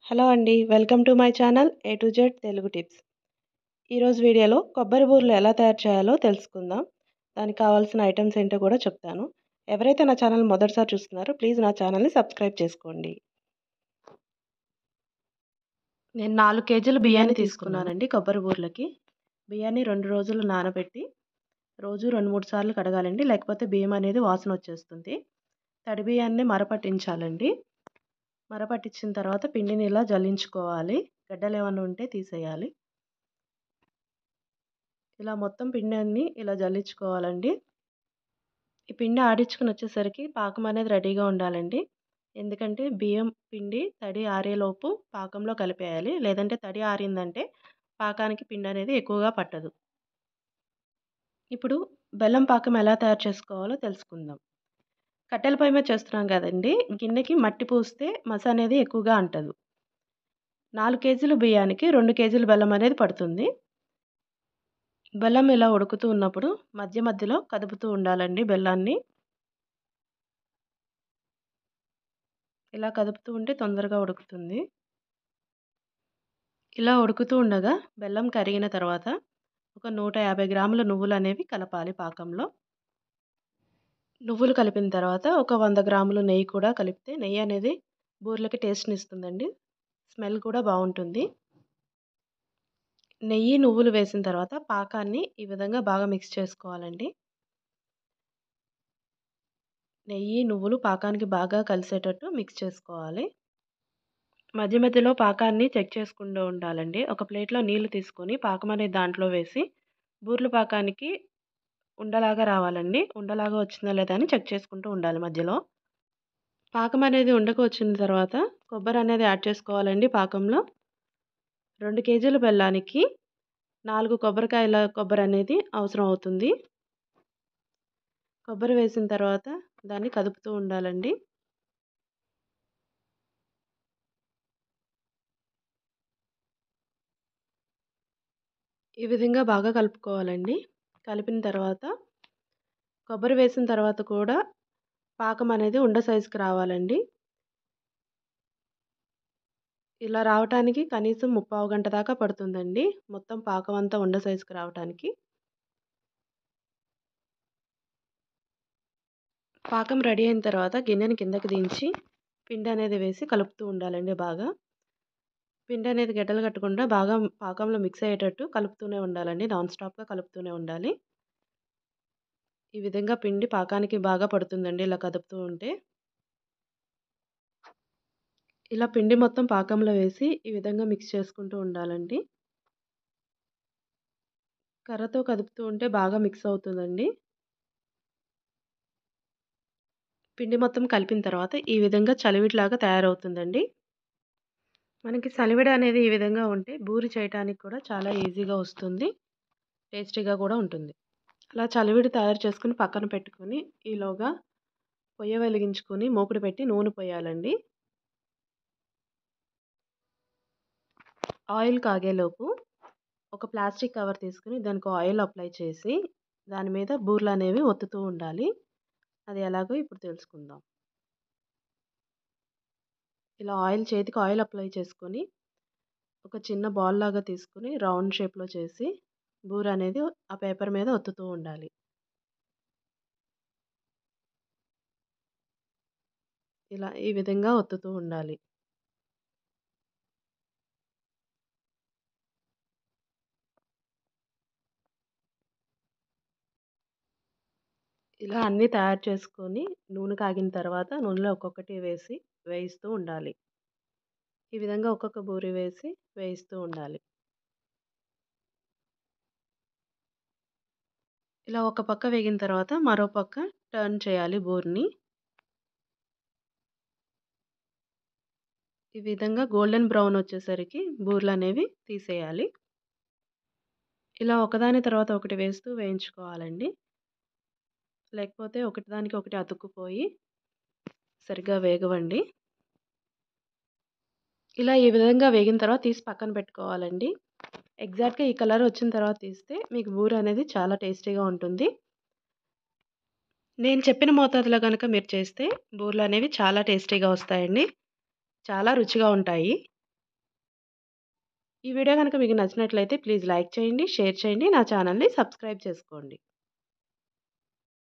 Hello అండి. Welcome to my channel A to Z Telugu tips. ఈరోజు వీడియోలో కొబ్బరి బూరెలు ఎలా తయారు చేయాలో తెలుసుకుందాం. దానికి కావాల్సిన ఐటమ్స్ ఏంటో కూడా చెప్తాను. ఎవరైతే నా ఛానల్ మొదటిసారి చూస్తున్నారో ప్లీజ్ నా ఛానల్ని సబ్స్క్రైబ్ చేసుకోండి. నేను 4 కేజీలు బియ్యాన్ని తీసుకున్నానండి కొబ్బరి బూరెలకి. బియ్యాన్ని 2 రోజులు నానబెట్టి రోజు 2-3 సార్లు కడగాలండి. లేకపోతే బియ్యం అనేది వాసన వచ్చేస్తుంది. తడి బియ్యాన్ని మరపట్టించాలండి. మరపట్టించిన తర్వాత పిండిని ఇలా జల్లించుకోవాలి. గడ్డలు ఏమైనా ఉంటే తీసేయాలి. ఇలా మొత్తం పిండిని ఇలా జల్లించుకోవాలండి. ఈ పిండి ఆడించుకొని వచ్చేసరికి పాకం అనేది రెడీగా ఉండాలండి. ఎందుకంటే బియ్యం పిండి తడి ఆరేలోపు పాకంలో కలిపేయాలి. లేదంటే తడి ఆరిందంటే పాకానికి పిండి అనేది ఎక్కువగా పట్టదు. ఇప్పుడు బెల్లం పాకం ఎలా తయారు చేసుకోవాలో తెలుసుకుందాం. కట్టెల పొయ్యి మీద చేస్తున్నాం కదండి. గిన్నెకి మట్టి పూస్తే మస అనేది ఎక్కువగా అంటదు. 4 కేజీలు బియ్యానికి 2 కేజీలు బెల్లం అనేది పడుతుంది. బెల్లం ఇలా ఉడుకుతూ ఉన్నప్పుడు మధ్య మధ్యలో కదుపుతూ ఉండాలండి బెల్లాన్ని. ఇలా కదుపుతూ ఉంటే తొందరగా ఉడుకుతుంది. ఇలా ఉడుకుతూ ఉండగా బెల్లం కరిగిన తర్వాత ఒక 150 గ్రాముల నువ్వులనేవి కలపాలి పాకంలో. నువ్వులు కలిపిన తర్వాత ఒక 100 గ్రాములు నెయ్యి కూడా కలిపితే నెయ్యి అనేది బూరెలకి టేస్ట్‌ని ఇస్తుందండి. స్మెల్ కూడా బావుంటుంది. నెయ్యి, నువ్వులు వేసిన తర్వాత పాకాన్ని ఈ విధంగా బాగా మిక్స్ చేసుకోవాలండి. నెయ్యి, నువ్వులు పాకానికి బాగా కలిసేటట్టు మిక్స్ చేసుకోవాలి. మధ్య మధ్యలో పాకాన్ని చెక్ చేసుకుంటూ ఉండాలండి. ఒక ప్లేట్‌లో నీళ్లు తీసుకొని పాకం అనేది దాంట్లో వేసి బూరెల పాకానికి ఉండలాగా రావాలండి. ఉండలాగా వచ్చిందా లేదా అని చెక్ చేసుకుంటూ ఉండాలి మధ్యలో. పాకం అనేది ఉండకు వచ్చిన తర్వాత కొబ్బరి అనేది యాడ్ చేసుకోవాలండి పాకంలో. 2 కేజీల బెల్లానికి 4 కొబ్బరికాయల కొబ్బరి అనేది అవసరం అవుతుంది. కొబ్బరి వేసిన తర్వాత దాన్ని కదుపుతూ ఉండాలండి. ఈ విధంగా బాగా కలుపుకోవాలండి. కలిపిన తర్వాత కొబ్బరి వేసిన తర్వాత కూడా పాకం అనేది ఉండ సైజుకి రావాలండి. ఇలా రావటానికి కనీసం ముప్పావు గంట దాకా పడుతుందండి. మొత్తం పాకం అంతా ఉండ సైజుకి రావటానికి. పాకం రెడీ అయిన తర్వాత గిన్నెని కిందకి దించి పిండి అనేది వేసి కలుపుతూ ఉండాలండి బాగా. పిండి అనేది గడ్డలు కట్టకుండా బాగా పాకంలో మిక్స్ అయ్యేటట్టు కలుపుతూనే ఉండాలండి. నాన్ స్టాప్‌గా కలుపుతూనే ఉండాలి. ఈ విధంగా పిండి పాకానికి బాగా పడుతుందండి ఇలా కదుపుతూ ఉంటే. ఇలా పిండి మొత్తం పాకంలో వేసి ఈ విధంగా మిక్స్ చేసుకుంటూ ఉండాలండి. కర్రతో కదుపుతూ ఉంటే బాగా మిక్స్ అవుతుందండి. పిండి మొత్తం కలిపిన తర్వాత ఈ విధంగా చలివిడిలాగా తయారవుతుందండి. మనకి చలివిడి అనేది ఈ విధంగా ఉంటే బూరి చేయటానికి కూడా చాలా ఈజీగా వస్తుంది. టేస్టీగా కూడా ఉంటుంది. అలా చలివిడి తయారు చేసుకొని పక్కన పెట్టుకొని ఈలోగా పొయ్య వెలిగించుకొని మూకుడు పెట్టి నూనె పోయాలండి. ఆయిల్ కాగేలోపు ఒక ప్లాస్టిక్ కవర్ తీసుకొని దానికి ఆయిల్ అప్లై చేసి దాని మీద బూరెలనేవి ఒత్తుతూ ఉండాలి. అది ఎలాగో ఇప్పుడు తెలుసుకుందాం. ఇలా చేతికి ఆయిల్ అప్లై చేసుకొని ఒక చిన్న బాల్ లాగా తీసుకొని రౌండ్ షేప్‌లో చేసి బూర అనేది ఆ పేపర్ మీద ఒత్తుతూ ఉండాలి. ఇలా ఈ విధంగా ఒత్తుతూ ఉండాలి. ఇలా అన్నీ తయారు చేసుకొని నూనె కాగిన తర్వాత నూనెలో ఒక్కొక్కటి వేసి వేయిస్తూ ఉండాలి. ఈ విధంగా ఒక్కొక్క బూరి వేసి వేయిస్తూ ఉండాలి. ఇలా ఒక పక్క వేగిన తర్వాత మరో పక్క టర్న్ చేయాలి బూరిని. ఈ విధంగా గోల్డెన్ బ్రౌన్ వచ్చేసరికి బూరెలనేవి తీసేయాలి. ఇలా ఒకదాని తర్వాత ఒకటి వేస్తూ వేయించుకోవాలండి. లేకపోతే ఒకటిదానికి ఒకటి అతుక్కుపోయి సరిగ్గా వేగవండి. ఇలా ఈ విధంగా వేగిన తర్వాత తీసి పక్కన పెట్టుకోవాలండి. ఎగ్జాక్ట్‌గా ఈ కలర్ వచ్చిన తర్వాత తీస్తే మీకు బూరె అనేది చాలా టేస్టీగా ఉంటుంది. నేను చెప్పిన మోతాదులో గనక మీరు చేస్తే బూరెలనేవి చాలా టేస్టీగా వస్తాయండి. చాలా రుచిగా ఉంటాయి. ఈ వీడియో గనుక మీకు నచ్చినట్లయితే ప్లీజ్ లైక్ చేయండి, షేర్ చేయండి. నా ఛానెల్‌ని సబ్స్క్రైబ్ చేసుకోండి.